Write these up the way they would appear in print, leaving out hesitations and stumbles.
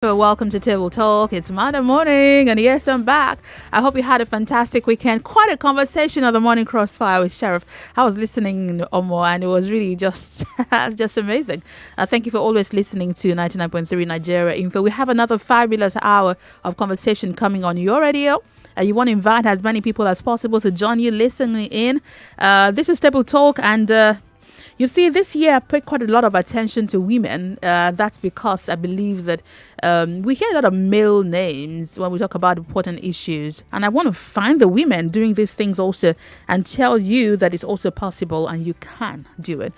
Well, welcome to Table Talk. It's Monday morning, and yes, I'm back. I hope you had a fantastic weekend. Quite a conversation on the Morning Crossfire with Sheriff. I was listening, Omo, and it was really just just amazing. Thank you for always listening to 99.3 Nigeria Info. We have another fabulous hour of conversation coming on your radio. You want to invite as many people as possible to join you listening in. This is Table Talk, and you see, this year I paid quite a lot of attention to women. That's because I believe that we hear a lot of male names when we talk about important issues. And I want to find the women doing these things also and tell you that it's also possible and you can do it.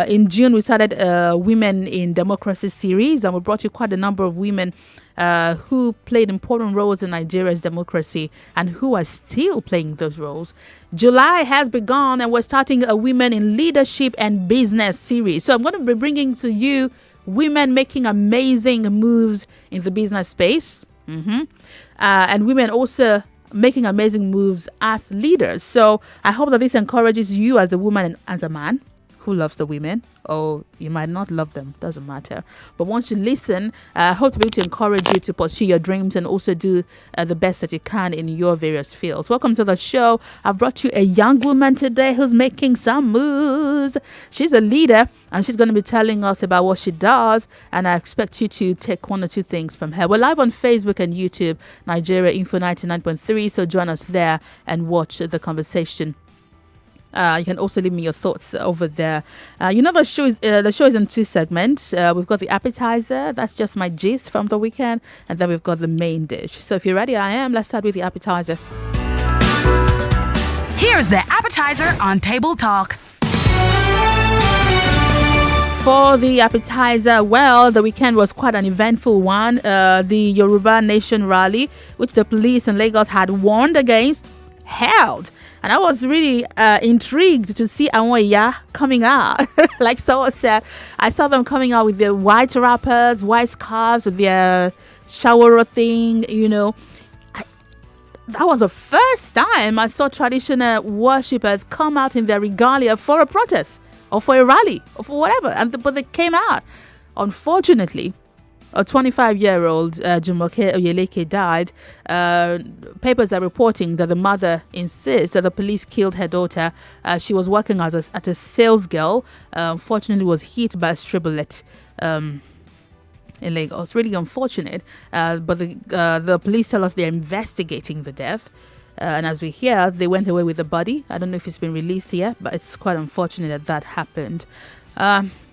In June, we started Women in Democracy series, and we brought you quite a number of women who played important roles in Nigeria's democracy and who are still playing those roles. July has begun, and we're starting a Women in Leadership and Business series. So I'm going to be bringing to you women making amazing moves in the business space, and women also making amazing moves as leaders. So I hope that this encourages you as a woman and as a man who loves the women, or you might not love them, doesn't matter. But once you listen, I hope to be able to encourage you to pursue your dreams and also do the best that you can in your various fields. Welcome to the show. I've brought you a young woman today who's making some moves. She's a leader, and she's going to be telling us about what she does, and I expect you to take one or two things from her. We're live on Facebook and YouTube, Nigeria Info 99.3, so join us there and watch the conversation. You can also leave me your thoughts over there. The show is in two segments. We've got the appetizer. That's just my gist from the weekend. And then we've got the main dish. So if you're ready, I am. Let's start with the appetizer. Here's the appetizer on Table Talk. For the appetizer, well, the weekend was quite an eventful one. The Yoruba Nation rally, which the police in Lagos had warned against, held. And I was really intrigued to see Awonya coming out. Like someone said, I saw them coming out with their white wrappers, white scarves, with their shower thing, that was the first time I saw traditional worshippers come out in their regalia for a protest or for a rally or for whatever. But they came out. Unfortunately, a 25-year-old Jumoke Oyeleke died. Papers are reporting that the mother insists that the police killed her daughter. She was working as a sales girl. Unfortunately, was hit by a stray bullet in Lagos. Really unfortunate. But the police tell us they're investigating the death. And as we hear, they went away with the body. I don't know if it's been released yet, but it's quite unfortunate that happened.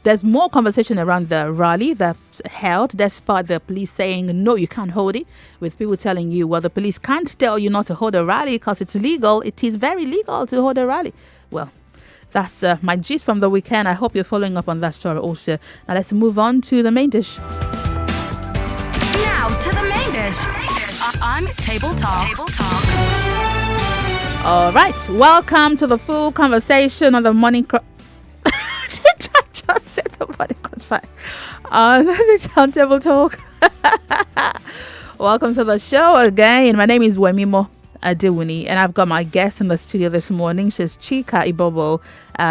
There's more conversation around the rally that's held, despite the police saying, no, you can't hold it, with people telling you, well, the police can't tell you not to hold a rally because it's legal. It is very legal to hold a rally. Well, that's my gist from the weekend. I hope you're following up on that story also. Now let's move on to the main dish. Now to the main dish on Table Talk. All right, welcome to the full conversation on the morning. Just said the morning crossfire on the Table Talk. Welcome to the show again. My name is Wemimo Adewuni, and I've got my guest in the studio this morning. She's Chika Ibobo.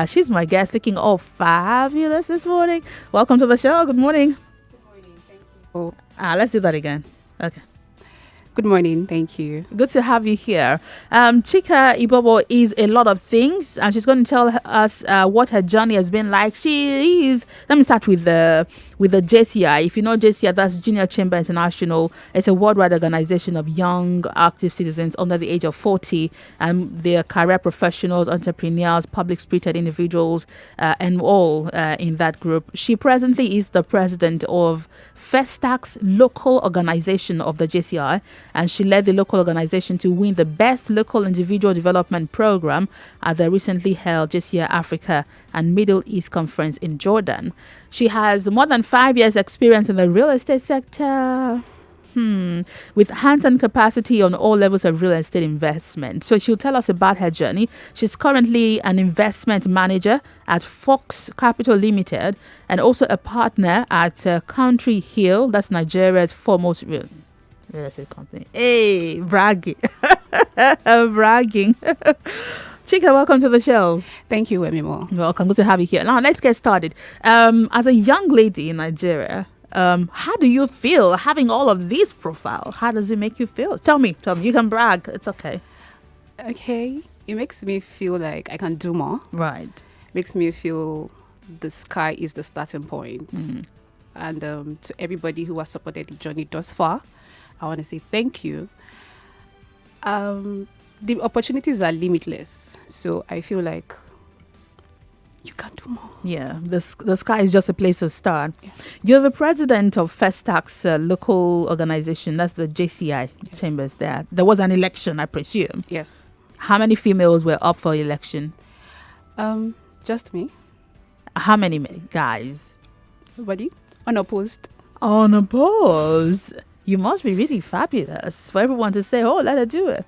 She's my guest, looking all fabulous this morning. Welcome to the show. Good morning. Good morning. Thank you. Let's do that again. Okay. Good morning. Thank you. Good to have you here. Chika Ibobo is a lot of things, and she's going to tell us what her journey has been like. Let me start with the JCI. If you know JCI, that's Junior Chamber International. It's a worldwide organization of young, active citizens under the age of 40. And they're career professionals, entrepreneurs, public-spirited individuals, and all in that group. She presently is the president of Festax local organization of the JCI, and she led the local organization to win the best local individual development program at the recently held JCI Africa and Middle East Conference in Jordan. She has more than 5 years experience in the real estate sector, with hands-on capacity on all levels of real estate investment. So she'll tell us about her journey. She's currently an investment manager at Fox Capital Limited and also a partner at Country Hill, that's Nigeria's foremost real estate company. Hey, bragging. Bragging. Chika, welcome to the show. Thank you, Wemimo. Welcome. Good to have you here. Now, let's get started. As a young lady in Nigeria, How do you feel having all of these profile? How does it make you feel? Tell me. You can brag. It's okay. Okay. It makes me feel like I can do more. Right. Makes me feel the sky is the starting point. And to everybody who has supported the journey thus far, I want to say thank you. The opportunities are limitless. So I feel like you can do more. Yeah, the sky is just a place to start. Yeah. You're the president of First Tax local organization. That's the JCI Yes. chambers there. There was an election, I presume. Yes. How many females were up for election? Just me. How many guys? Nobody. Unopposed. Unopposed. You must be really fabulous for everyone to say, oh, let her do it.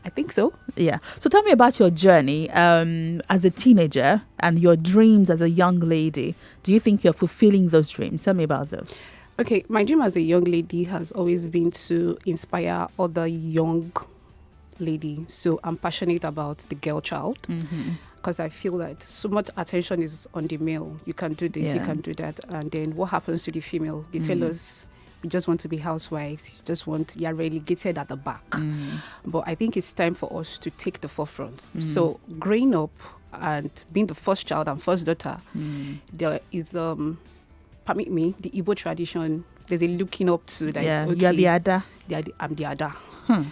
I think so. Yeah. So tell me about your journey as a teenager and your dreams as a young lady. Do you think you're fulfilling those dreams? Tell me about those. Okay, my dream as a young lady has always been to inspire other young lady. So I'm passionate about the girl child because I feel that so much attention is on the male. You can do this, you Yeah. can do that. And then what happens to the female? They tell us we just want to be housewives. You're relegated at the back. But I think it's time for us to take the forefront. So growing up and being the first child and first daughter, there is, permit me, the Igbo tradition, there's a looking up to like, Yeah, okay, you're the Ada. I'm the Ada.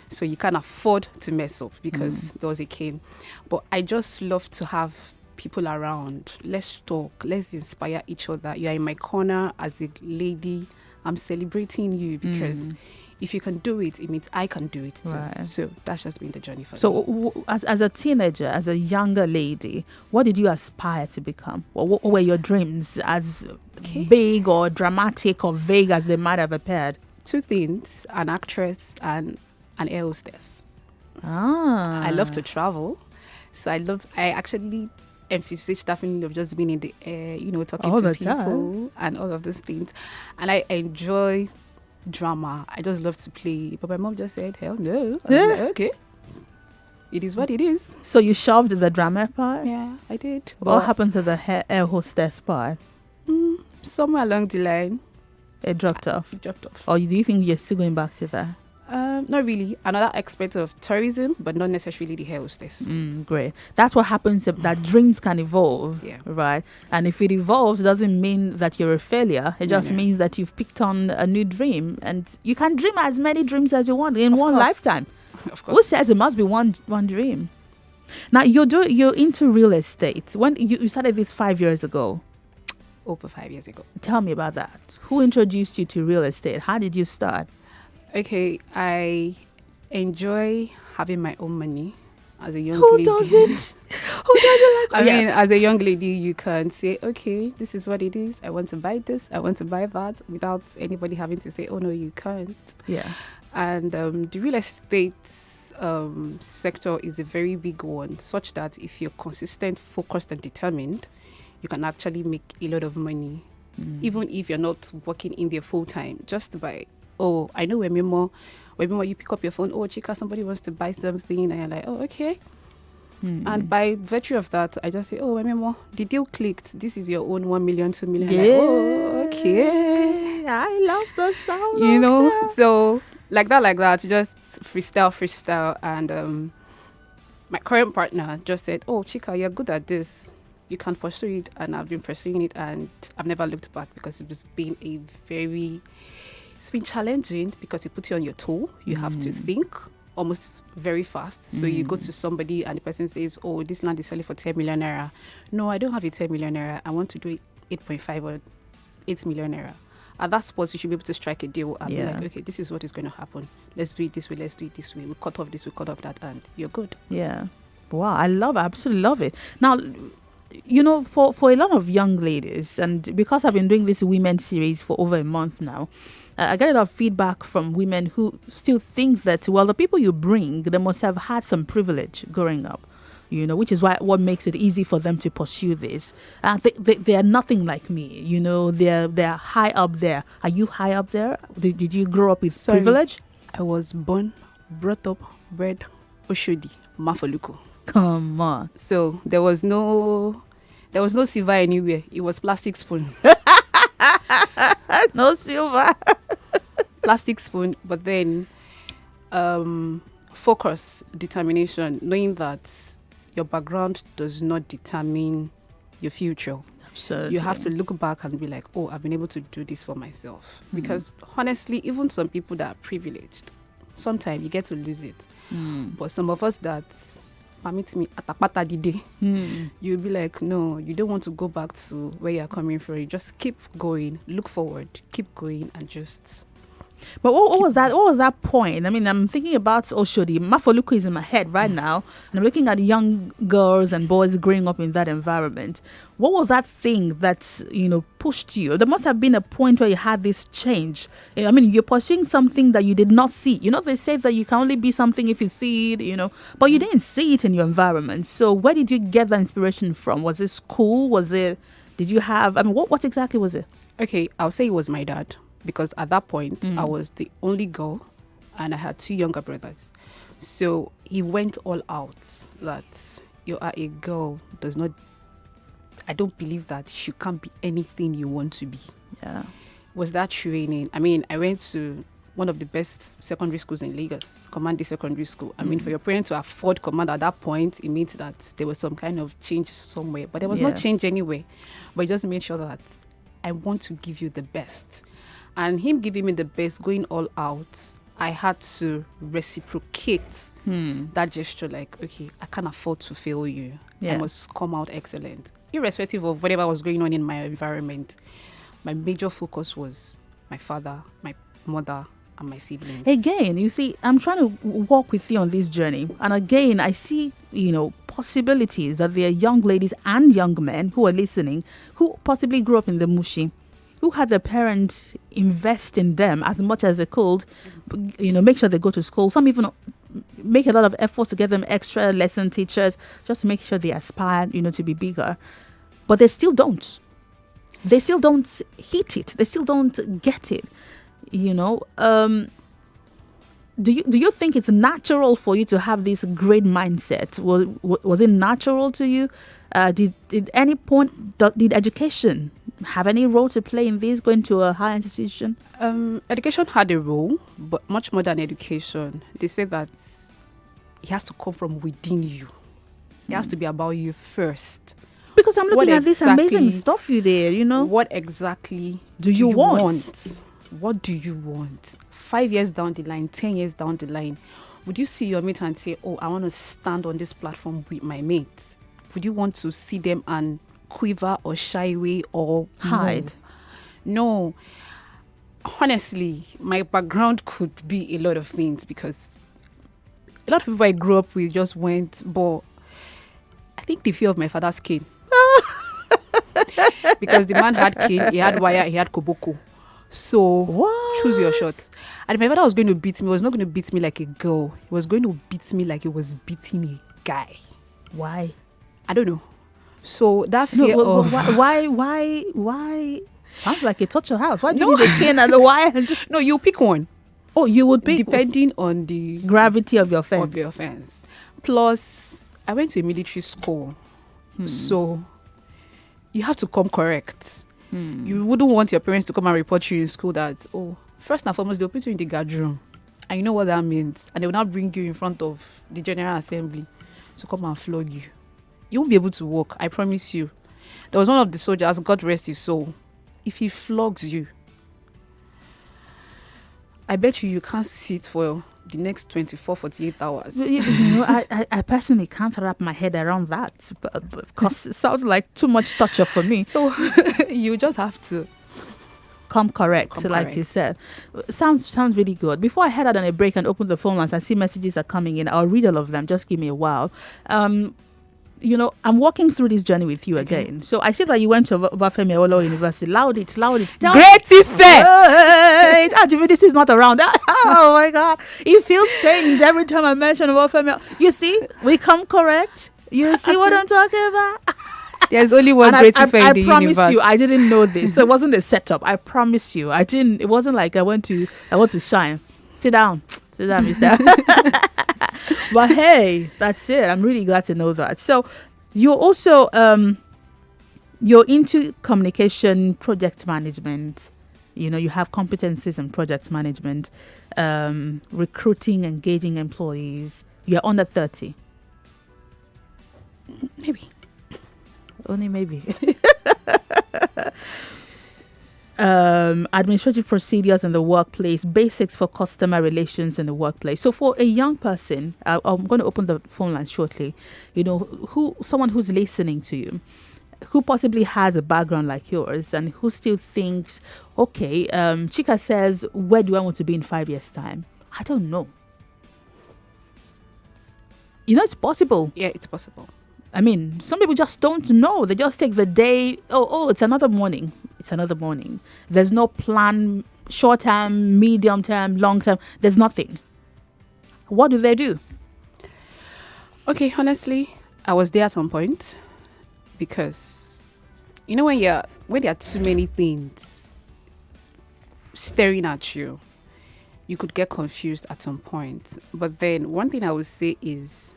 So you can't afford to mess up because there was a king. But I just love to have people around. Let's talk. Let's inspire each other. You are in my corner as a lady. I'm celebrating you because if you can do it, it means I can do it too. Right. So that's just been the journey for me. So as a teenager, as a younger lady, what did you aspire to become? What were your dreams, as big or dramatic or vague as they might have appeared? Two things: an actress and an air hostess. I I love to travel, so I actually envisage that feeling of just being in the air, talking All to the people time. and all of those things. And I enjoy drama. I just love to play. But my mom just said, hell no. I was like, okay. It is what it is. So you shoved the drama part? Yeah, I did. What happened to the air hostess part? Somewhere along the line, It dropped off. it dropped off. Or do you think you're still going back to that? Not really. Another aspect of tourism, but not necessarily the hair hostess. Great. That's what happens, that dreams can evolve. Yeah. Right. And if it evolves, it doesn't mean that you're a failure. It just No. means that you've picked on a new dream. And you can dream as many dreams as you want in one course. lifetime. Of Who course. says it must be one dream? Now, you're into real estate. When you started this 5 years ago. Over 5 years ago. Tell me about that. Who introduced you to real estate? How did you start? Okay, I enjoy having my own money as a young Who lady. doesn't? Who doesn't like? I mean, as a young lady, you can say, okay, this is what it is. I want to buy this. I want to buy that without anybody having to say, oh, no, you can't. Yeah. And the real estate sector is a very big one, such that if you're consistent, focused, and determined, you can actually make a lot of money, even if you're not working in there full time, just by, oh, I know Wemimo, you pick up your phone, oh, Chika, somebody wants to buy something, and you're like, oh, okay. And by virtue of that, I just say, oh, Wemimo, the deal clicked. This is your own 1 million, 2 million. Yeah. Like, oh, okay. I love the sound. You of know, that. so like that, just freestyle. And my current partner just said, oh, Chika, you're good at this. You can pursue it. And I've been pursuing it, and I've never looked back because it's been it's been challenging because it puts you on your toe. You have to think almost very fast. So you go to somebody and the person says, oh, this land is selling for 10 million naira. No, I don't have a 10 million naira. I want to do 8.5 or 8 million naira. At that spot, you should be able to strike a deal and be like, okay, this is what is going to happen. Let's do it this way. Let's do it this way. We cut off this, we cut off that, and you're good. Yeah. Wow, I absolutely love it. Now, for a lot of young ladies, and because I've been doing this women series for over a month now, I get a lot of feedback from women who still think that, well, the people you bring, they must have had some privilege growing up, which is what makes it easy for them to pursue this. They are nothing like me, they're high up there. Are you high up there? Did you grow up with privilege? I was born, brought up, bred, Oshodi, Mafaluko. Come on. So there was no silver anywhere. It was plastic spoon. No silver. Plastic spoon, but then focus, determination, knowing that your background does not determine your future. Absolutely. You have to look back and be like, oh, I've been able to do this for myself. Because honestly, even some people that are privileged, sometimes you get to lose it. But some of us that permit me atapata dide, you'll be like, no, you don't want to go back to where you're coming from. You just keep going, look forward, keep going, and just. But what was that? What was that point? I mean, I'm thinking about Oshodi. Mafoluku is in my head right now, and I'm looking at young girls and boys growing up in that environment. What was that thing that pushed you? There must have been a point where you had this change. I mean, you're pursuing something that you did not see. They say that you can only be something if you see it. But you didn't see it in your environment. So where did you get that inspiration from? Was it school? Did you have? I mean, what exactly was it? Okay, I'll say it was my dad. Because at that point, I was the only girl and I had 2 younger brothers. So he went all out that you are a girl. I don't believe that you can't be anything you want to be. Yeah. Was that training? I mean, I went to one of the best secondary schools in Lagos, Command Secondary School. I mean, for your parents to afford Command at that point, it means that there was some kind of change somewhere. But there was no change anyway. But he just made sure that I want to give you the best. And him giving me the best, going all out, I had to reciprocate that gesture. Like, okay, I can't afford to fail you. I must come out excellent. Irrespective of whatever was going on in my environment, my major focus was my father, my mother, and my siblings. Again, you see, I'm trying to walk with you on this journey. And again, I see, possibilities that there are young ladies and young men who are listening who possibly grew up in the Mushi, who had their parents invest in them as much as they could, make sure they go to school. Some even make a lot of effort to get them extra lesson teachers just to make sure they aspire, to be bigger. But they still don't. They still don't hit it. They still don't get it. Do you think it's natural for you to have this great mindset? Was it natural to you? Did any point, did education have any role to play in this, going to a higher institution? Education had a role, but much more than education. They say that it has to come from within you. It has to be about you first. Because I'm looking at this amazing stuff you did, What exactly do you want? What do you want? 5 years down the line, 10 years down the line, would you see your mate and say, oh, I want to stand on this platform with my mates? Would you want to see them and quiver or shy away or hide? move? No. Honestly, my background could be a lot of things because a lot of people I grew up with just went, but I think the fear of my father's cane. Because the man had cane, he had wire, he had koboko. So choose your shot. And if my father was going to beat me, he was not going to beat me like a girl. He was going to beat me like he was beating a guy. Why? I don't know. So that fear of why? Sounds like a touch your house. Why do you need a cane and the wire? No, you pick one. Oh, you would pick depending on the gravity of your offense. Plus, I went to a military school, so you have to come correct. You wouldn't want your parents to come and report you in school that, first and foremost, they'll put you in the guard room. And you know what that means. And they will now bring you in front of the General Assembly to come and flog you. You won't be able to walk, I promise you. There was one of the soldiers, God rest his soul. If he flogs you, I bet you can't sit for the next 24, 48 hours. I personally can't wrap my head around that because it sounds like too much torture for me. So you just have to come correct, you said. Sounds really good. Before I head out on a break and open the phone lines, I see messages are coming in. I'll read all of them. Just give me a while. I'm walking through this journey with you again. So I see that you went to Obafemi Awolowo University. Loud it. Great Ife! This is not around. Oh my God. It feels pained every time I mention Obafemi. You see, we come correct. You see what I'm talking about? There's only one Great Ife in the universe. I promise you, I didn't know this. So it wasn't a setup. I promise you. It wasn't like I want to shine. Sit down, mister. But hey, that's it. I'm really glad to know that. So you're also you're into communication, project management. You have competencies in project management, recruiting, engaging employees. You're under 30. Maybe. Only maybe. Administrative procedures in the workplace, basics for customer relations in the workplace. So for a young person, I'm going to open the phone line shortly. Someone who's listening to you, who possibly has a background like yours and who still thinks, okay, Chika says, where do I want to be in 5 years' time? I don't know. It's possible. Yeah, it's possible. I mean, some people just don't know. They just take the day. Oh, it's another morning. It's another morning. There's no plan, short term, medium term, long term. There's nothing. What do they do? Okay, honestly, I was there at some point because, when there are too many things staring at you, you could get confused at some point. But then one thing I would say is,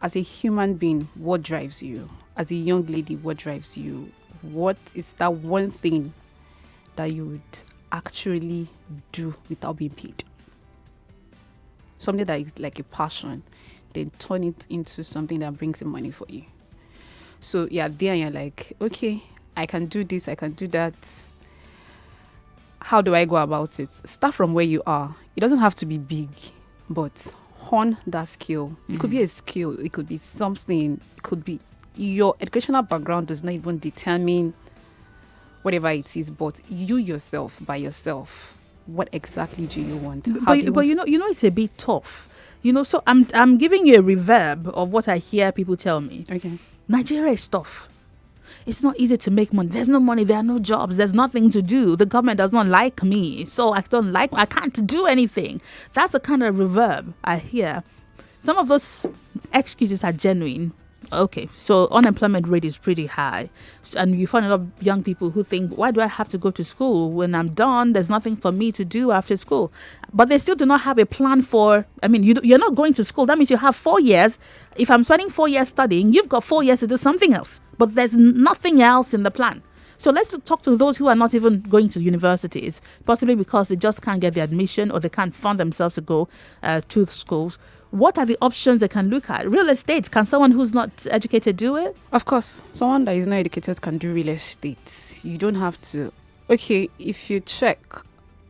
as a human being, what drives you? As a young lady, what drives you? What is that one thing that you would actually do without being paid? Something that is like a passion, then turn it into something that brings in money for you. So yeah, there you're like, okay, I can do this, I can do that. How do I go about it? Start from where you are. It doesn't have to be big, but hone that skill. It could be a skill, it could be something, it could be your educational background does not even determine whatever it is, but you yourself, by yourself, what exactly do you want? But it's a bit tough. So I'm giving you a reverb of what I hear people tell me. Okay. Nigeria is tough. It's not easy to make money. There's no money. There are no jobs. There's nothing to do. The government does not like me. So I can't do anything. That's the kind of reverb I hear. Some of those excuses are genuine. Okay, so unemployment rate is pretty high. And you find a lot of young people who think, why do I have to go to school? When I'm done, there's nothing for me to do after school. But they still do not have a plan for, you're not going to school. That means you have 4 years. If I'm spending 4 years studying, you've got 4 years to do something else. But there's nothing else in the plan. So let's talk to those who are not even going to universities, possibly because they just can't get the admission or they can't fund themselves to go to schools. What are the options they can look at? Real estate. Can someone who's not educated do it? Of course, someone that is not educated can do real estate. You don't have to. Okay, if you check,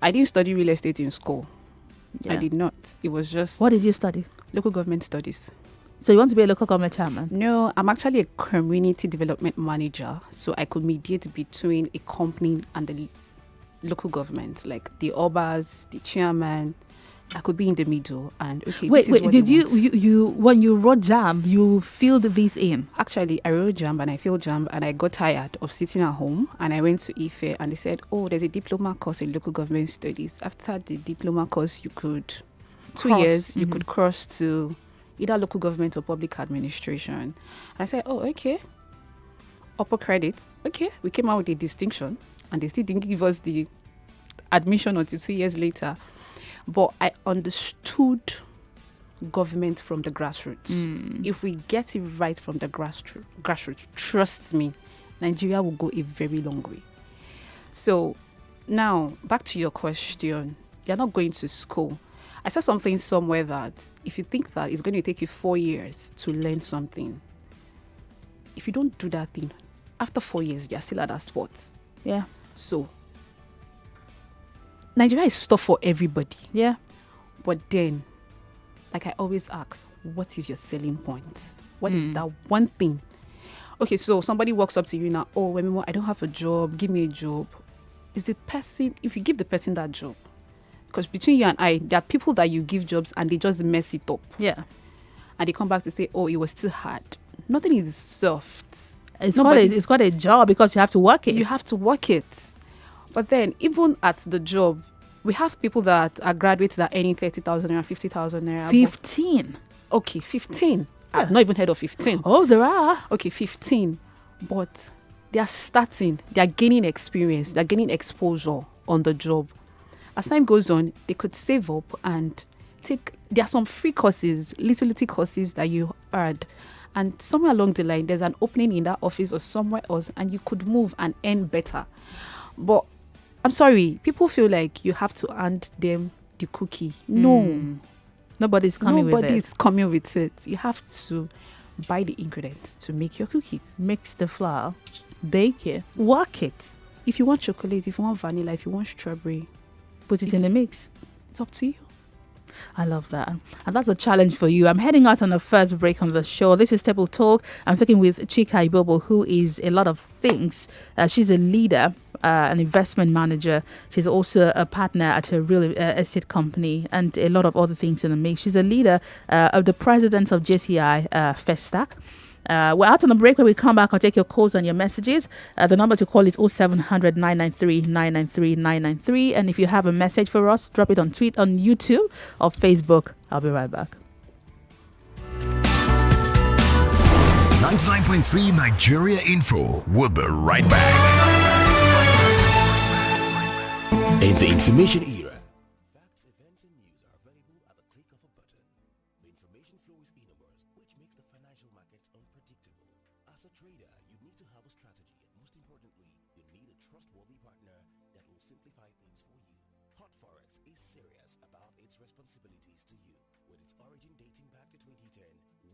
I didn't study real estate in school. Yeah. I did not. It was just... What did you study? Local government studies. So you want to be a local government chairman? No, I'm actually a community development manager. So I could mediate between a company and the local government, like the obas, the chairman. I could be in the middle and okay. Wait, did you when you wrote JAMB, you filled this in? Actually, I wrote JAMB and I filled JAMB and I got tired of sitting at home and I went to Ife and they said, oh, there's a diploma course in local government studies. After the diploma course, you could, 2 years, you could cross to either local government or public administration. And I said, oh, okay. Upper credit. Okay. We came out with a distinction and they still didn't give us the admission until 2 years later. But I understood government from the grassroots. If we get it right from the grassroots, trust me, Nigeria will go a very long way. So now, back to your question. You're not going to school. I saw something somewhere that if you think that it's going to take you 4 years to learn something, if you don't do that thing, after 4 years, you're still at that spot. Yeah. So Nigeria is tough for everybody. Yeah. But then, like I always ask, what is your selling point? What is that one thing? Okay, so somebody walks up to you now, oh, Wemimo, I don't have a job, give me a job. Is the person, if you give the person that job, because between you and I, there are people that you give jobs and they just mess it up. Yeah. And they come back to say, oh, it was too hard. Nothing is soft. It's got a job because you have to work it. You have to work it. But then, even at the job, we have people that are graduates that are earning 30,000 naira, 50,000 naira. 15. Okay, 15. Yeah. I've not even heard of 15. Oh, there are. Okay, 15. But they are starting. They are gaining experience. They are gaining exposure on the job. As time goes on, they could save up and take... There are some free courses, little courses that you heard. And somewhere along the line, there's an opening in that office or somewhere else, and you could move and earn better. But I'm sorry, people feel like you have to hand them the cookie. No, Nobody's coming with nobody it. is coming with it. You have to buy the ingredients to make your cookies. Mix the flour, bake it, work it, If you want chocolate, if you want vanilla, if you want strawberry, put it in the mix. it's up to you. I love that. And that's a challenge for you. I'm heading out on the first break on the show. This is Table Talk. I'm talking with Chika Ibobo, who is a lot of things. She's a leader, an investment manager. She's also a partner at a real estate company and a lot of other things in the mix. She's a leader of the president of JCI Festac. We're out on a break. When we come back, I'll take your calls and your messages. The number to call is 0700 993 993 993. And if you have a message for us, drop it on tweet on YouTube or Facebook. I'll be right back. 99.3 Nigeria Info. We'll be right back. In the information era, facts, events, and news are available at the click of a button. The information flow is enormous, which makes the financial markets unpredictable. As a trader, you need to have a strategy, and most importantly, you need a trustworthy partner that will simplify things for you. Hot Forex is serious about its responsibilities to you. With its origin dating back to 2010,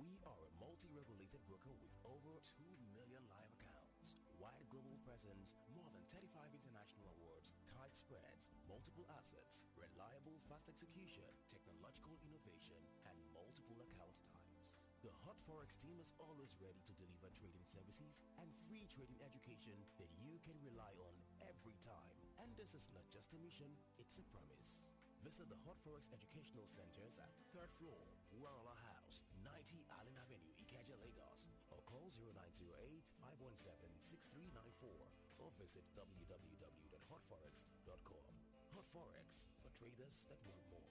we are a multi-regulated broker with over 2 million live accounts, wide global presence, more than 35 international awards, tight spreads, multiple assets, reliable fast execution, technological innovation, and multiple account types. The Hot Forex team is always ready to deliver trading services and free trading education that you can rely on every time. And this is not just a mission, it's a promise. Visit the Hot Forex Educational Centers at 3rd floor, Warala House, 90 Island Avenue, Ikeja, Lagos, or call 0908-517-6394 or visit www.hotforex.com. Hot Forex, for traders that want more.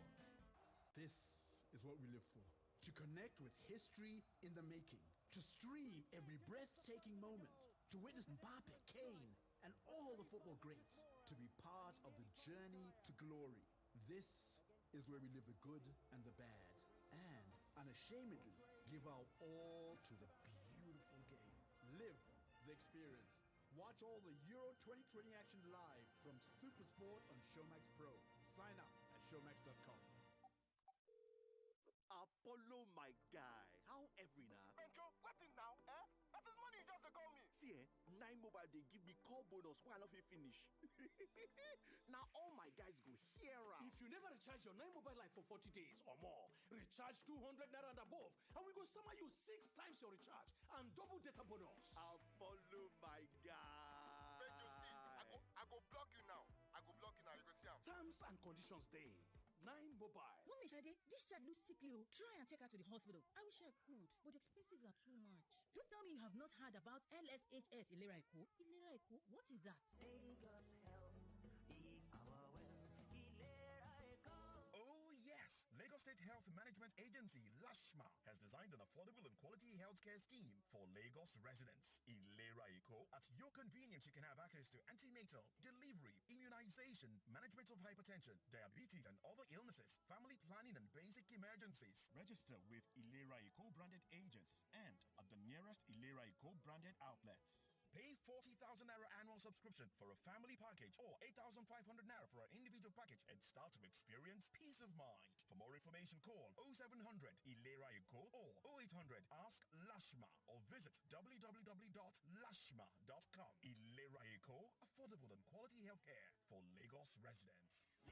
This is what we live for. To connect with history in the making. To stream every breathtaking moment. To witness Mbappe, Kane, and all the football greats. To be part of the journey to glory. This is where we live the good and the bad. And unashamedly give our all to the beautiful game. Live the experience. Watch all the Euro 2020 action live from Supersport on Showmax Pro. Sign up at showmax.com. Apollo, my guy. How every now? Benjo, what is now? That is money you just to call me. See, 9 Mobile, they give me call bonus while I not finish. Now all my guys go here. If you never recharge your 9 Mobile line for 40 days or more, recharge 200 naira and above, and we go summer you 6 times your recharge and double data bonus. Apollo, my guy. Benjo, see, I go block you now. I go block you now. You go see am. Terms and conditions day. 9 Mobile. Mommy Shade, this child looks sickly. Try and take her to the hospital. I wish I could, but expenses are too much. Don't tell me you have not heard about LSHS Ilera Eko. Ilera Eko? What is that? Oh yes, Lagos State Health Management Agency, LASHMA, has designed an affordable and quality healthcare scheme for Lagos residents. In Lera Eko, at your convenience, you can have access to antenatal, delivery, immunization, management of hypertension, diabetes and other illnesses, family planning and basic emergencies. Register with Ilera Eko branded agents and at the nearest Ilera Eko branded outlets. Pay 40,000 naira annual subscription for a family package or 8,500 naira for an individual package and start to experience peace of mind. For more information, call 0700 Ilera Eko or 0800 Ask Lashma or visit www.lashma.com. Ilera Eko, affordable and quality healthcare for Lagos residents.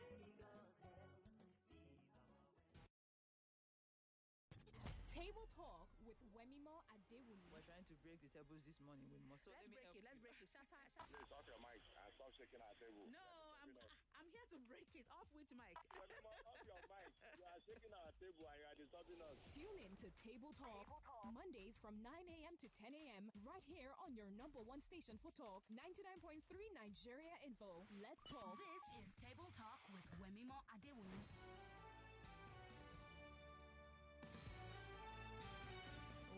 Table Talk with Wemimo Adewuni. We're trying to break the tables this morning with more. So Let's break it. Let's break it. Shatta. Please off your mic and stop shaking our table. No, I'm here to break it. Off with mic. Wemimo, off your mic. You are shaking our table and you are disturbing us. Tune in to Table Talk Mondays from 9 a.m. to 10 a.m. right here on your number one station for talk, 99.3 Nigeria Info. Let's talk. This is Table Talk with Wemimo Adewuni.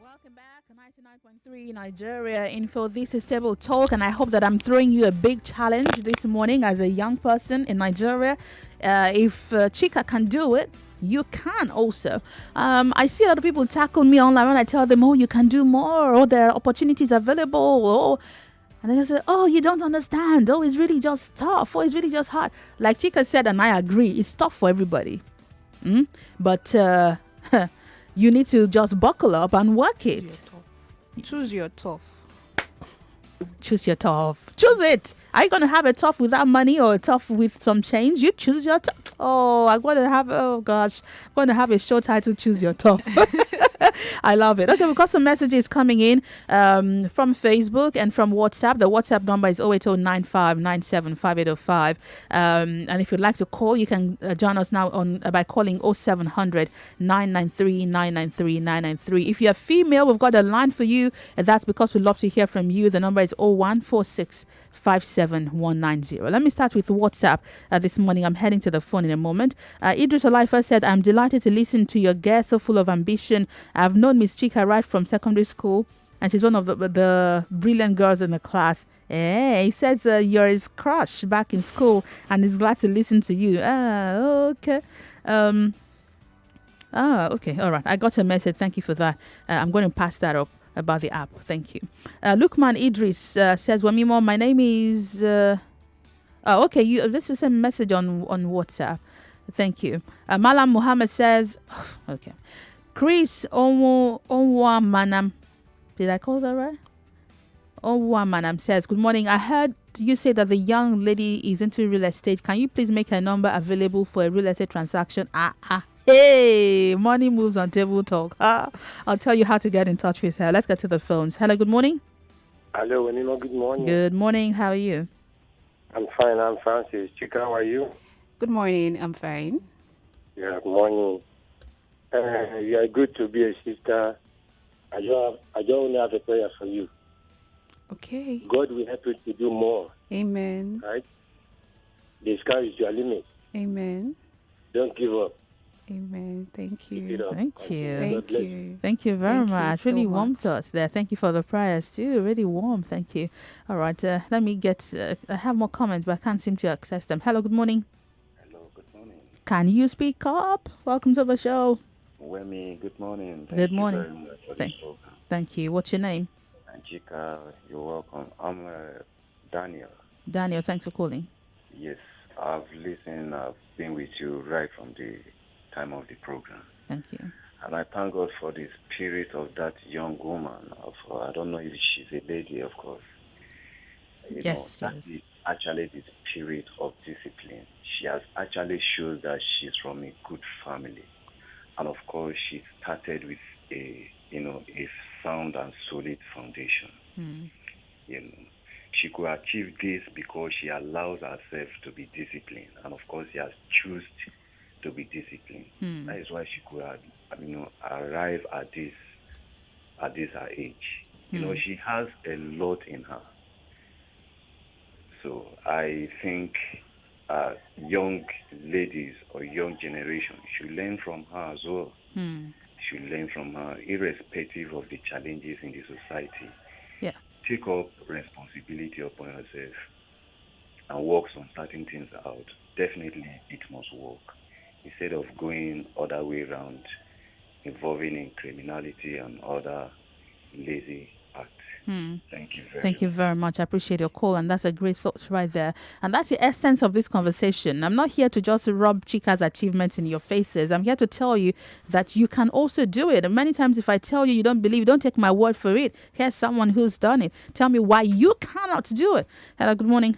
Welcome back, 99.3 Nigeria Info. This is Table Talk, and I hope that I'm throwing you a big challenge this morning as a young person in Nigeria. If Chika can do it, you can also. I see a lot of people tackle me online when I tell them, oh, you can do more, or there are opportunities available, or And they say, oh, you don't understand. Oh, it's really just tough. Oh, it's really just hard. Like Chika said, and I agree, it's tough for everybody. But you need to just buckle up and work it. Choose your tough. Choose your tough. Choose it. Are you going to have a tough without money or a tough with some change? You choose your tough. Oh, I'm going to have, oh gosh, I'm going to have a show title, Choose Your Tough. I love it. Okay, we've got some messages coming in from Facebook and from WhatsApp. The WhatsApp number is 08095975805. And if you'd like to call, you can join us now on by calling 0700 993 993 993. If you're female, we've got a line for you. And that's because we love to hear from you. The number is 0146 57190. Let me start with WhatsApp this morning. I'm heading to the phone in a moment. Idris Olaifa said, I'm delighted to listen to your guest, so full of ambition. I've known Miss Chika right from secondary school, and she's one of the brilliant girls in the class. He says you're his crush back in school, and he's glad to listen to you. Okay. Okay. All right. I got a message. Thank you for that. I'm going to pass that up about the app. Thank you. Lukman Idris says, Wemimo, my name is... okay. This is a message on WhatsApp. Thank you. Malam Muhammad says... okay. Chris Onwa Manam. Did I call that right? Onwa Manam says, good morning. I heard you say that the young lady is into real estate. Can you please make her number available for a real estate transaction? Hey, money moves on table talk. I'll tell you how to get in touch with her. Let's get to the phones. Hello, good morning. Hello, Wemimo, good morning. Good morning. How are you? I'm fine. I'm Francis. Chika, how are you? Good morning. I'm fine. Yeah, good morning. You are good to be a sister. I just only have a prayer for you. Okay. God will help you to do more. Amen. Right? The sky is your limit. Amen. Don't give up. Amen. Thank you. Thank you. Thank you. Thank you very much. You Really so warms much. us there. Thank you for the prayers too. Really warm. Thank you. All right. Let me get. I have more comments, but I can't seem to access them. Hello. Good morning. Hello. Good morning. Can you speak up? Welcome to the show. Wemi, good morning. Good morning. You very much for this program. Thank you. What's your name? And Chika, you're welcome. I'm Daniel. Daniel, thanks for calling. Yes, I've listened. I've been with you right from the time of the program. Thank you. And I thank God for the spirit of that young woman. I don't know if she's a lady, of course. Yes, that is actually the spirit of discipline. She has actually shown that she's from a good family. And of course, she started with a sound and solid foundation. She could achieve this because she allows herself to be disciplined, and of course, she has chosen to be disciplined. That is why she could, arrive at this her age. She has a lot in her. So I think young ladies or young generation should learn from her as well. Should learn from her, irrespective of the challenges in the society. Yeah. Take up responsibility upon yourself and work some certain things out. Definitely, it must work. Instead of going other way around, involving in criminality and other lazy acts. Thank you very much. I appreciate your call, and that's a great thought right there. And that's the essence of this conversation. I'm not here to just rub Chika's achievements in your faces. I'm here to tell you that you can also do it. And many times if I tell you, you don't believe, don't take my word for it. Here's someone who's done it. Tell me why you cannot do it. Hello, good morning.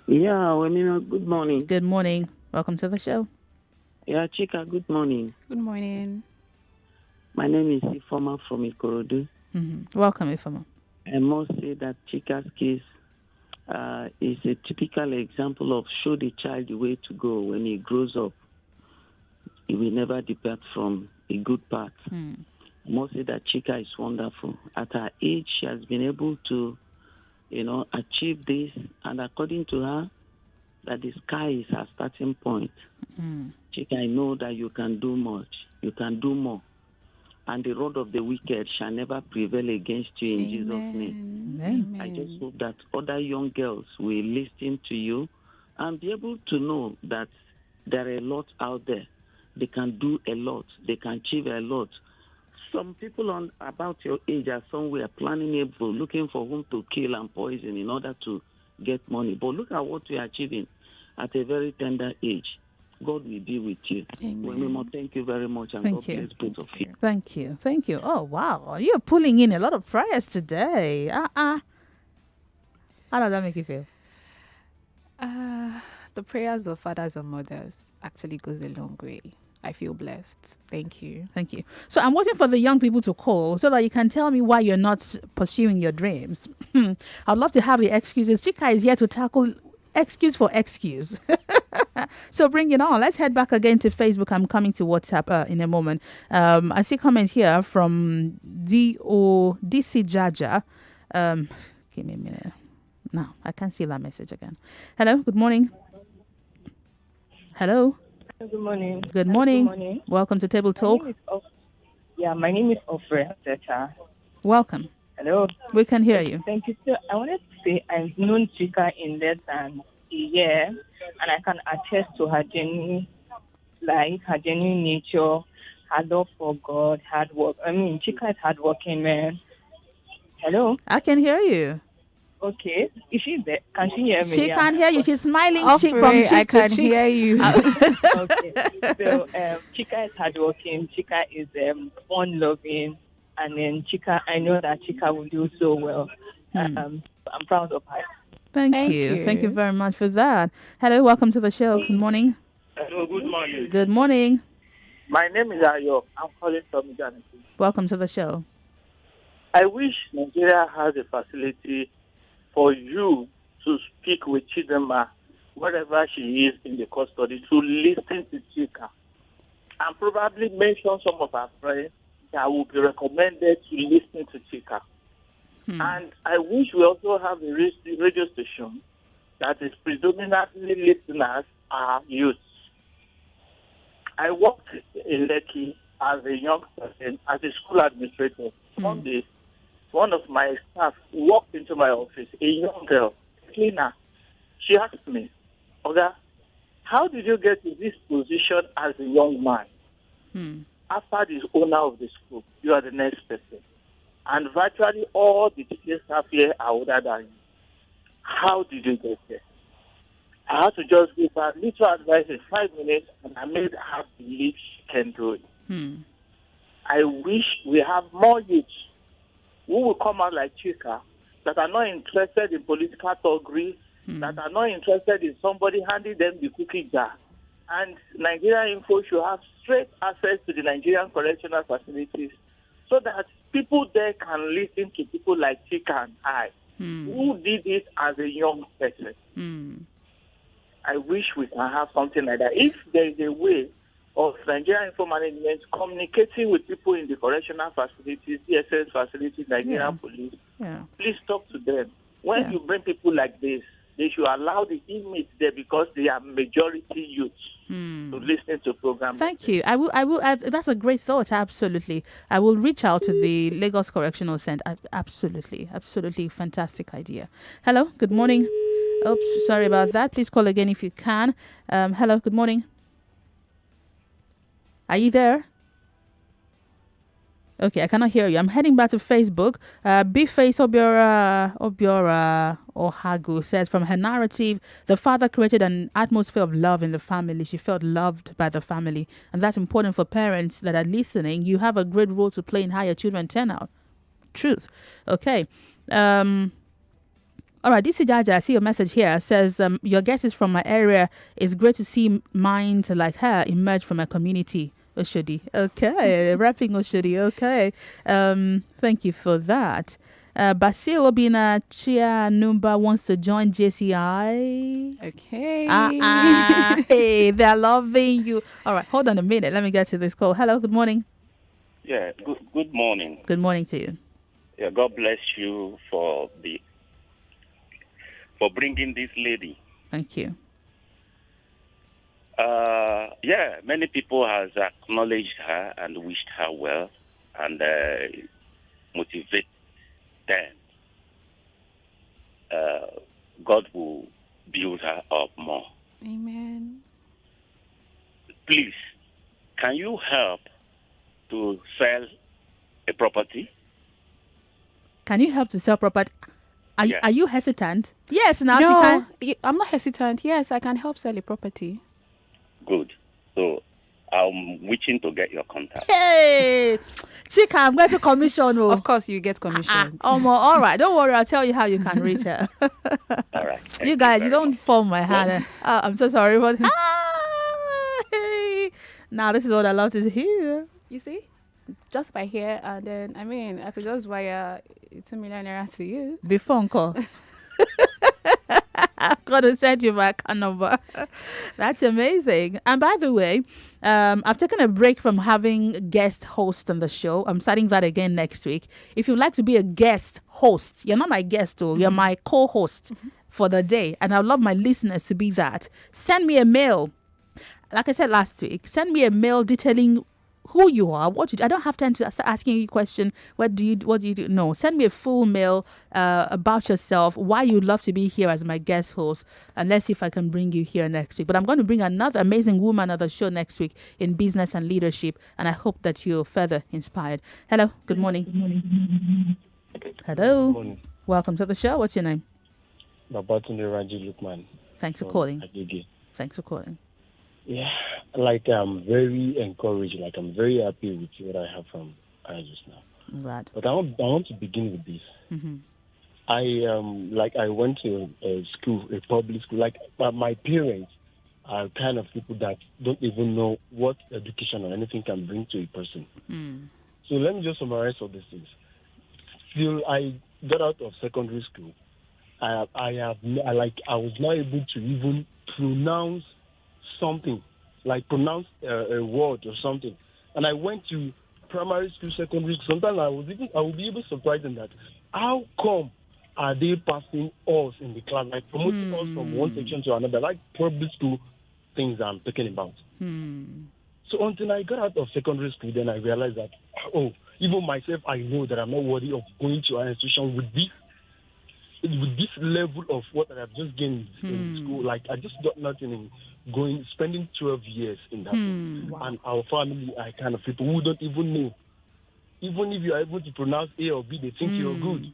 Yeah, Wemimo, good morning. Good morning. Welcome to the show. Yeah, Chika, good morning. Good morning. My name is Ifoma from Ikorodu. Welcome, Ifoma. I must say that Chika's case is a typical example of show the child the way to go. When he grows up, he will never depart from a good path. I must say that Chika is wonderful. At her age, she has been able to, achieve this. And according to her, that the sky is her starting point. Chika, I know that you can do much. You can do more. And the rod of the wicked shall never prevail against you in Jesus' name. Amen. I just hope that other young girls will listen to you and be able to know that there are a lot out there. They can do a lot. They can achieve a lot some people on about your age are somewhere planning evil, looking for whom to kill and poison in order to get money. But look at what you're achieving at a very tender age. God will be with you. Wemimo, thank you very much, and God bless both of you. Thank you. Thank you. Oh, wow. You're pulling in a lot of prayers today. How does that make you feel? The prayers of fathers and mothers actually goes a long way. I feel blessed. Thank you. Thank you. So I'm waiting for the young people to call so that you can tell me why you're not pursuing your dreams. I'd love to have the excuses. Chika is here to tackle excuse for excuse. So bring it on. Let's head back again to Facebook. I'm coming to WhatsApp in a moment. I see comments here from DC Jaja. Give me a minute. No, I can't see that message again. Hello, good morning. Hello. Good morning. Good morning. Good morning. Welcome to Table Talk. My name is Ofre Teta. Welcome. Hello. We can hear you. Thank you. So I wanted to say I've known Chika in less than a year, and I can attest to her genuine life, her genuine nature, her love for God, hard work. I mean, Chika is hardworking, man. Hello. I can hear you. Okay. Is she there? Can she hear me? She can't hear you. She's smiling From cheek to cheek. Hear you. Okay. So Chika is hardworking. Chika is fun-loving. And then Chika, I know that Chika will do so well. I'm proud of her. Thank you. Thank you very much for that. Hello, welcome to the show. Good morning. Hello, good morning. Good morning. My name is Ayo. I'm calling from Ghana. Welcome to the show. I wish Nigeria has a facility for you to speak with Chidema, wherever she is in the custody, to listen to Chika and probably mention some of our friends that will be recommended to listen to Chika. And I wish we also have a radio station that is predominantly listeners are youth. I worked in Lekki as a young person, as a school administrator. One day, one of my staff walked into my office, a young girl, cleaner. She asked me, Oga, how did you get to this position as a young man? After the owner of the school, you are the next person. And virtually all the teaching staff here are older than you. How did you get there? I had to just give her little advice in 5 minutes, and I made her believe she can do it. I wish we have more youths who will come out like Chika, that are not interested in political thuggery, that are not interested in somebody handing them the cookie jar. And Nigeria Info should have straight access to the Nigerian correctional facilities so that people there can listen to people like Chika and I, who did it as a young person. I wish we can have something like that. If there is a way of Nigerian Info Management communicating with people in the correctional facilities, DSS facilities, Nigerian police, please talk to them. When you bring people like this, they should allow the inmates there because they are majority youth to listen to programs. Thank you. I will. That's a great thought. Absolutely. I will reach out to the Lagos Correctional Center. Absolutely. Fantastic idea. Hello. Good morning. Oops. Sorry about that. Please call again if you can. Hello. Good morning. Are you there? Okay, I cannot hear you. I'm heading back to Facebook. Bface Obiora Ohagu says, from her narrative, the father created an atmosphere of love in the family. She felt loved by the family. And that's important for parents that are listening. You have a great role to play in how your children turn out. Truth. Okay. All right, DC Jaja, I see your message here. Says, your guest is from my area. It's great to see minds like her emerge from a community. Oshodi. Okay. Rapping Oshodi. Okay. Thank you for that. Basil Obina Chia Numba wants to join JCI. Okay. Hey, they're loving you. All right. Hold on a minute. Let me get to this call. Hello. Good morning. Yeah. Good morning. Good morning to you. Yeah. God bless you for bringing this lady. Thank you. Many people has acknowledged her and wished her well and motivate them. God will build her up more. Amen. Please, can you help to sell A property? Can you help to sell property? Yeah. Are you hesitant? Yes, now No, Chika. I'm not hesitant. Yes, I can help sell a property. Good. So I'm wishing to get your contact. Hey, Chika, I'm going to commission. Of course, you get commission. All right. Don't worry. I'll tell you how you can reach her. All right. You guys, you don't fall my hand. I'm so sorry. But hey. Now, this is what I love to hear. You see? Just by here, and then, I mean, I could just wire 2 million naira to you. The phone call. I'm going to send you my account number. That's amazing. And by the way, I've taken a break from having guest host on the show. I'm starting that again next week. If you'd like to be a guest host, you're not my guest, though. You're my co-host for the day. And I'd love my listeners to be that. Send me a mail. Like I said last week, send me a mail detailing who you are, what you do. I don't have time to start asking you a question. What do you do? No, send me a full mail about yourself, why you'd love to be here as my guest host, and let's see if I can bring you here next week. But I'm going to bring another amazing woman on the show next week in business and leadership, and I hope that you're further inspired. Hello, good morning. Hello. Good morning. Welcome to the show. What's your name? Babatunde Raji Lukman. Thanks for calling. Agege. Thanks for calling. Yeah, like I'm very encouraged. Like I'm very happy with what I have from I just now. I'm glad. But I want to begin with this. Mm-hmm. I went to a school, a public school. Like my parents are kind of people that don't even know what education or anything can bring to a person. Mm. So let me just summarize all these things. Till I got out of secondary school, I was not able to even pronounce something, like pronounce a word or something. And I went to primary school, secondary school. Sometimes I would be even surprised in that. How come are they passing us in the class, like promoting us from one section to another, like public school things I'm talking about? So until I got out of secondary school, then I realized that, even myself, I know that I'm not worthy of going to an institution with this level of what I have just gained in school. Like I just got nothing in spending 12 years in that. Wow. And our family are kind of people who don't even know. Even if you are able to pronounce A or B, they think you're good.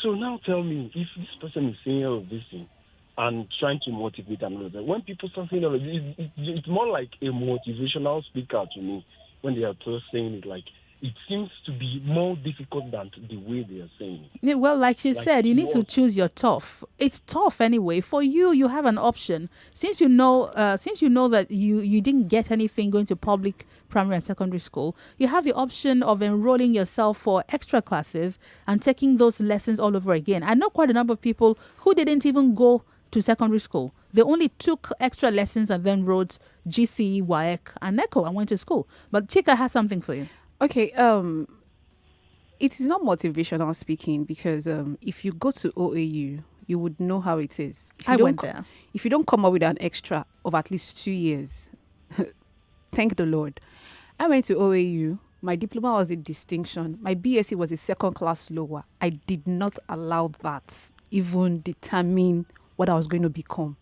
So now tell me, if this person is saying all of this thing and trying to motivate another, when people start saying all of this, it's more like a motivational speaker to me when they are just saying it. Like, it seems to be more difficult than the way they are saying it. Yeah, well, like she said, you need to choose your tough. It's tough anyway. For you, you have an option. Since you know that you didn't get anything going to public primary and secondary school, you have the option of enrolling yourself for extra classes and taking those lessons all over again. I know quite a number of people who didn't even go to secondary school. They only took extra lessons and then wrote GCE, WAEC, and NECO and went to school. But Chika has something for you. Okay, it is not motivational speaking because if you go to OAU, you would know how it is. I went there. If you don't come up with an extra of at least 2 years, thank the Lord. I went to OAU. My diploma was a distinction. My BSc was a second class lower. I did not allow that even determine what I was going to become.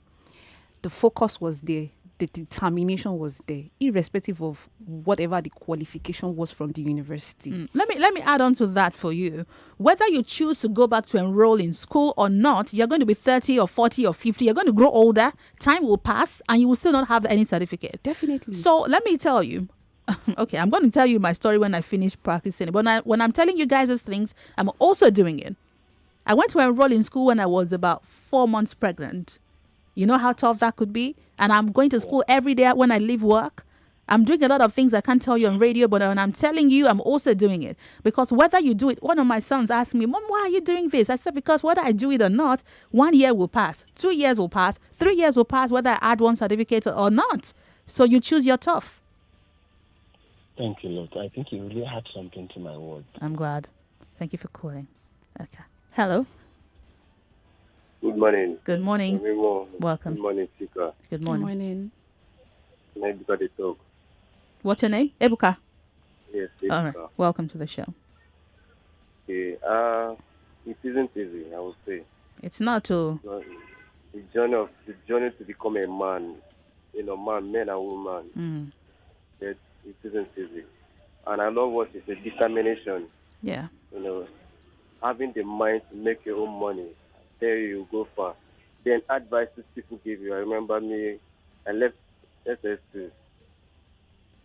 The focus was there. The determination was there, irrespective of whatever the qualification was from the university. Let me add on to that for you. Whether you choose to go back to enroll in school or not, you're going to be 30 or 40 or 50. You're going to grow older. Time will pass and you will still not have any certificate. Definitely. So let me tell you. Okay, I'm going to tell you my story when I finish practicing. But when I'm telling you guys these things, I'm also doing it. I went to enroll in school when I was about 4 months pregnant. You know how tough that could be? And I'm going to school every day when I leave work. I'm doing a lot of things I can't tell you on radio, but when I'm telling you, I'm also doing it. Because whether you do it, one of my sons asked me, Mom, why are you doing this? I said, because whether I do it or not, 1 year will pass, 2 years will pass, 3 years will pass, whether I add one certificate or not. So you choose your tough. Thank you, Lord. I think you really had something to my word. I'm glad. Thank you for calling. Okay. Hello. Good morning. Good morning. Wemimo. Welcome. Good morning, Chika. Good morning. Good morning. Can I because they talk? What's your name? Ebuka. Yes, All right. Welcome to the show. Okay. It isn't easy, I would say. It's not too. The journey to become a man, man and woman. Mm. It isn't easy. And I love what you said, determination. Yeah. You know, having the mind to make your own money. There you go far. Then advices people give you. I remember me, I left SS2 to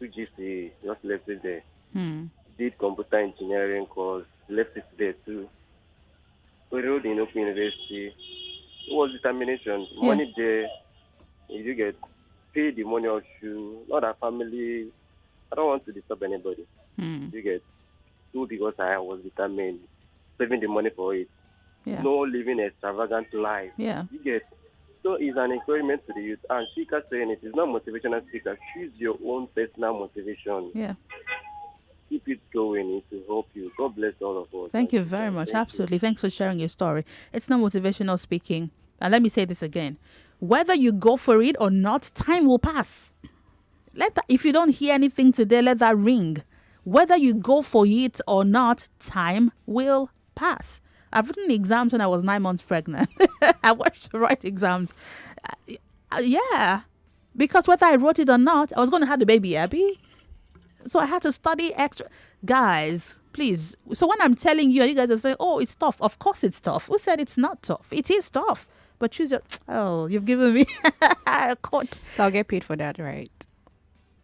GCE, just left it there. Did computer engineering course, left it there too. Enrolled in Open University. It was determination. Yeah. Money there, you get pay the money off you. Not a family. I don't want to disturb anybody. You get do because I was determined, saving the money for it. Yeah. No living extravagant life. Yeah. You get so it's an encouragement to the youth. And Chika saying it is not motivational speaker. Choose your own personal motivation. Yeah. Keep it going. It will help you. God bless all of us. Thank you very much. Absolutely. Thanks for sharing your story. It's not motivational speaking. And let me say this again. Whether you go for it or not, time will pass. If you don't hear anything today, let that ring. Whether you go for it or not, time will pass. I've written exams when I was 9 months pregnant. I watched to write exams. Yeah. Because whether I wrote it or not, I was going to have the baby, Abby. So I had to study extra. Guys, please. So when I'm telling you, you guys are saying, oh, it's tough. Of course it's tough. Who said it's not tough? It is tough. But choose your... Oh, you've given me a quote. So I'll get paid for that, right?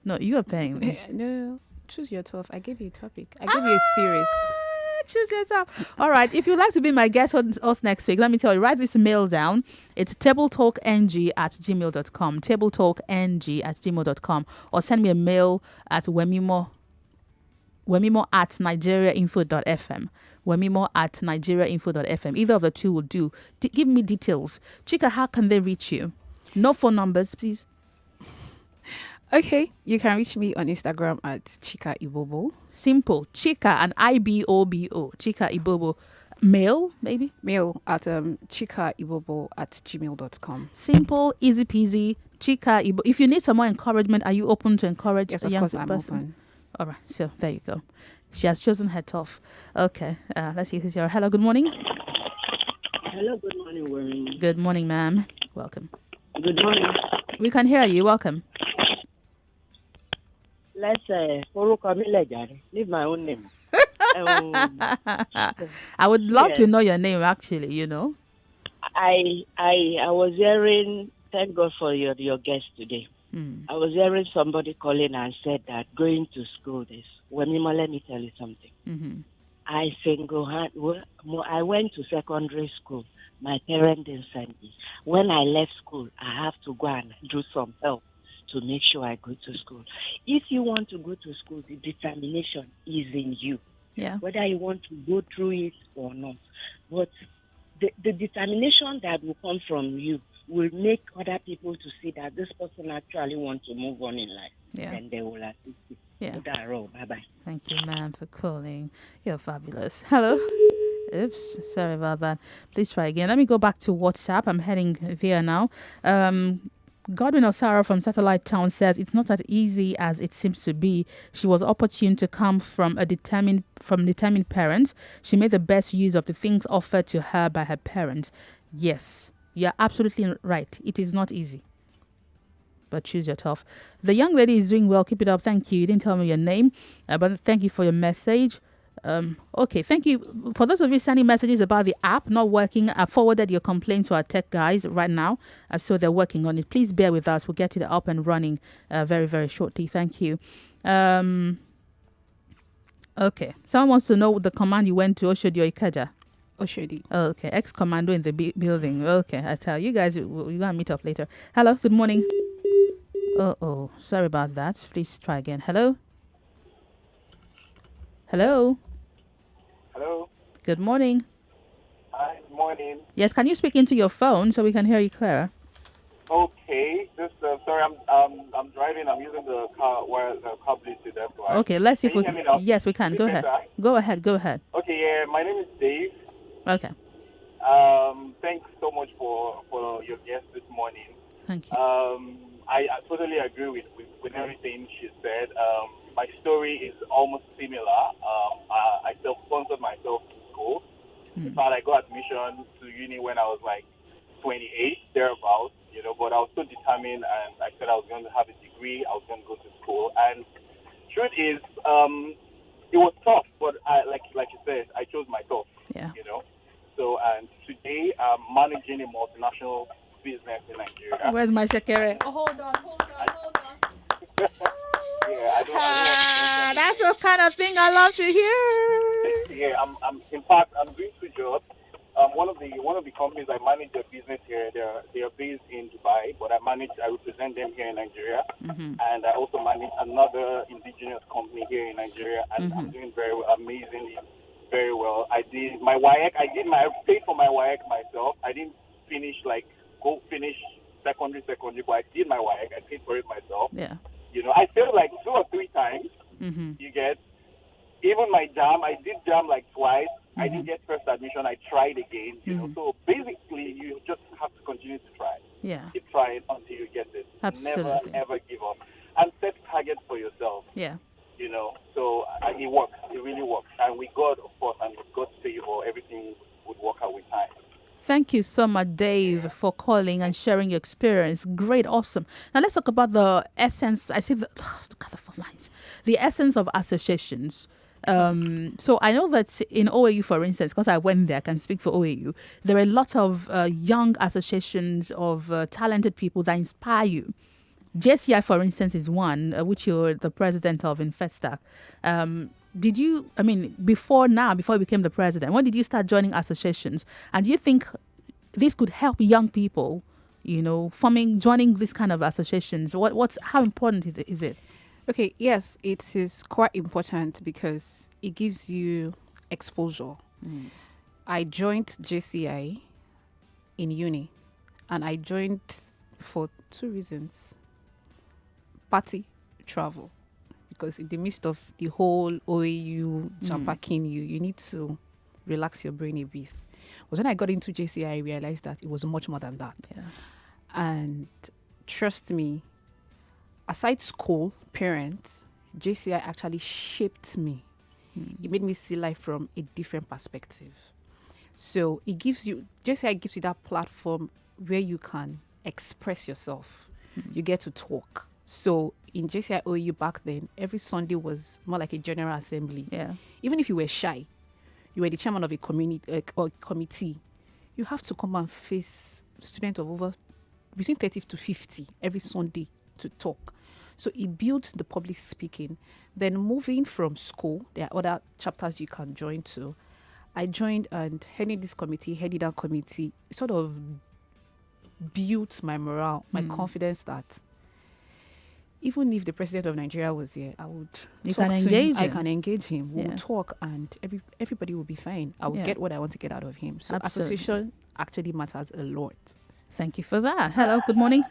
No, you are paying me. No, choose your 12. I gave you a topic. I gave you a series. Choose yourself. All right. If you'd like to be my guest host next week, let me tell you, write this mail down. It's tabletalkng@gmail.com. Tabletalkng@gmail.com. Or send me a mail at Wemimo at nigeriainfo.fm. Wemimo at nigeriainfo.fm. Either of the two will do. Give me details. Chika, how can they reach you? No phone numbers, please. Okay, you can reach me on Instagram at Chika Ibobo. Simple. Chika and Ibobo. Chika Ibobo. Mail, maybe? Mail at chikaibobo@gmail.com. Simple, easy peasy. Chika Ibobo. If you need some more encouragement, are you open to encourage Yes, a of young course person? I'm open. All right, so there you go. She has chosen her tough. Okay, let's see who's here. Hello, good morning. Hello, good morning, Warren. Good morning, ma'am. Welcome. Good morning. We can hear you. Welcome. Let's leave my own name. I would love to know your name, actually, you know. I was hearing, thank God for your guest today. I was hearing somebody calling and said that going to school is, Wemimo, let me tell you something. I went to secondary school. My parents didn't send me. When I left school, I have to go and do some help to make sure I go to school. If you want to go to school, the determination is in you. Yeah. Whether you want to go through it or not. But the determination that will come from you will make other people to see that this person actually wants to move on in life. Yeah. And they will assist you. Yeah. Bye-bye. Thank you, ma'am, for calling. You're fabulous. Hello. Oops, sorry about that. Please try again. Let me go back to WhatsApp. I'm heading there now. Godwin Osara from Satellite Town says it's not as easy as it seems to be. She was opportune to come from determined parents. She made the best use of the things offered to her by her parents. Yes, you're absolutely right. It is not easy. But choose your tough. The young lady is doing well. Keep it up. Thank you. You didn't tell me your name, but thank you for your message. Okay, thank you. For those of you sending messages about the app not working, I forwarded your complaint to our tech guys right now, so they're working on it. Please bear with us. We'll get it up and running very, very shortly. Thank you. Okay, someone wants to know the command you went to Oshodi or Ikeja. Oshodi. Oh, okay, ex-commando in the building. Okay, I tell you guys, we're going to meet up later. Hello, good morning. Oh, sorry about that. Please try again. Hello? Hello? Hello. Good morning. Hi, good morning. Yes, can you speak into your phone so we can hear you clearer? Okay, just sorry, I'm driving. I'm using the car Bluetooth. That's why. Okay, let's see if Can we you hear me now? Yes, we can. Is Go it ahead. better? Go ahead. Okay, yeah, my name is Dave. Okay. Thanks so much for your guest this morning. Thank you. I totally agree with everything she said. My story is almost similar. I self-sponsored myself to school. In fact, I got admission to uni when I was like 28, thereabouts, but I was so determined, and I said I was going to have a degree. I was going to go to school. And truth is, it was tough, but like you said, I chose myself. Yeah. You know. So and today I'm managing a multinational business in Nigeria. Where's my shakere? Oh, hold on. Yeah, that's the kind of thing I love to hear. Yeah, I'm in fact I'm doing 2 jobs. One of the companies I manage their business here, they are based in Dubai, but I represent them here in Nigeria, and I also manage another indigenous company here in Nigeria, and I'm doing amazingly very well. I did my WAEC. I paid for my WAEC myself. I didn't finish secondary, but I did my WAEC. I paid for it myself. Yeah. You know, I failed like 2 or 3 times. You get. Even my JAM, I did JAM like twice. I didn't get first admission. I tried again. You know, so basically, you just have to continue to try. Yeah. Keep trying until you get it. Absolutely. Never ever give up, and set targets for yourself. Yeah. You know, so it works. It really works. And with God, of course, and with God's favor, everything would work out with time. Thank you so much, Dave, for calling and sharing your experience. Great, awesome. Now let's talk about the essence. I see look at the phone lines. The essence of associations. So I know that in OAU, for instance, because I went there, I can speak for OAU, there are a lot of young associations of talented people that inspire you. JCI, for instance, is one, which you're the president of in Festac. Before you became the president, when did you start joining associations? And do you think this could help young people, joining this kind of associations? How important is it? Okay, yes, it is quite important because it gives you exposure. I joined JCI in uni, and I joined for 2 reasons. Party, travel. Because in the midst of the whole OAU jam-packing you need to relax your brain a bit. But when I got into JCI, I realized that it was much more than that. Yeah. And trust me, aside school, parents, JCI actually shaped me. It made me see life from a different perspective. So JCI gives you that platform where you can express yourself. You get to talk. So in JCI OU back then, every Sunday was more like a general assembly. Yeah. Even if you were shy, you were the chairman of a committee, you have to come and face students of between 30 to 50 every Sunday to talk. So it built the public speaking. Then moving from school, there are other chapters you can join to. I joined and heading that committee, sort of built my morale, my confidence that even if the president of Nigeria was here, I would engage him. We'll talk and everybody will be fine. I will get what I want to get out of him. So association actually matters a lot. Thank you for that. Hello, good morning.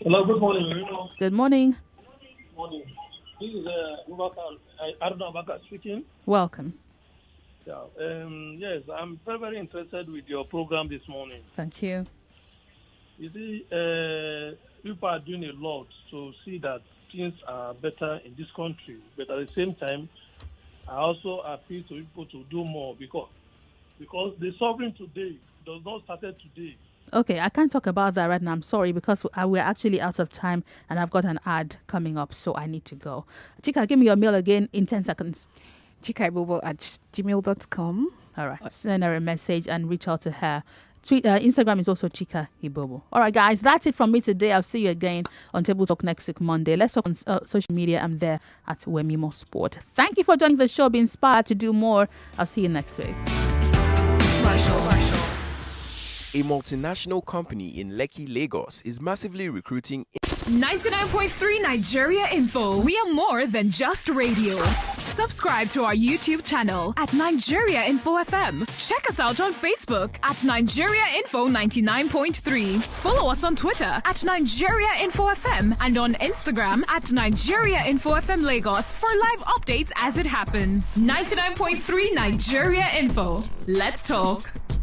Hello, good morning. Good morning. Morning. This is Abubakar speaking. Welcome. Yeah. Yes, I'm very, very interested with your program this morning. Thank you. You see, people are doing a lot to see that things are better in this country. But at the same time, I also appeal to people to do more because the suffering today does not start today. Okay, I can't talk about that right now. I'm sorry because we're actually out of time and I've got an ad coming up, so I need to go. Chika, give me your mail again in 10 seconds. chikaibobo@gmail.com. All right, send her a message and reach out to her. Instagram is also Chika Ibobo. All right, guys, that's it from me today. I'll see you again on Table Talk next week, Monday. Let's talk on social media. I'm there at Wemimo Sport. Thank you for joining the show. Be inspired to do more. I'll see you next week. A multinational company in Lekki, Lagos is massively recruiting 99.3 Nigeria Info. We are more than just radio. Subscribe to our YouTube channel at Nigeria Info FM. Check us out on Facebook at Nigeria Info 99.3. Follow us on Twitter at Nigeria Info FM and on Instagram at Nigeria Info FM Lagos for live updates as it happens. 99.3 Nigeria Info. Let's talk.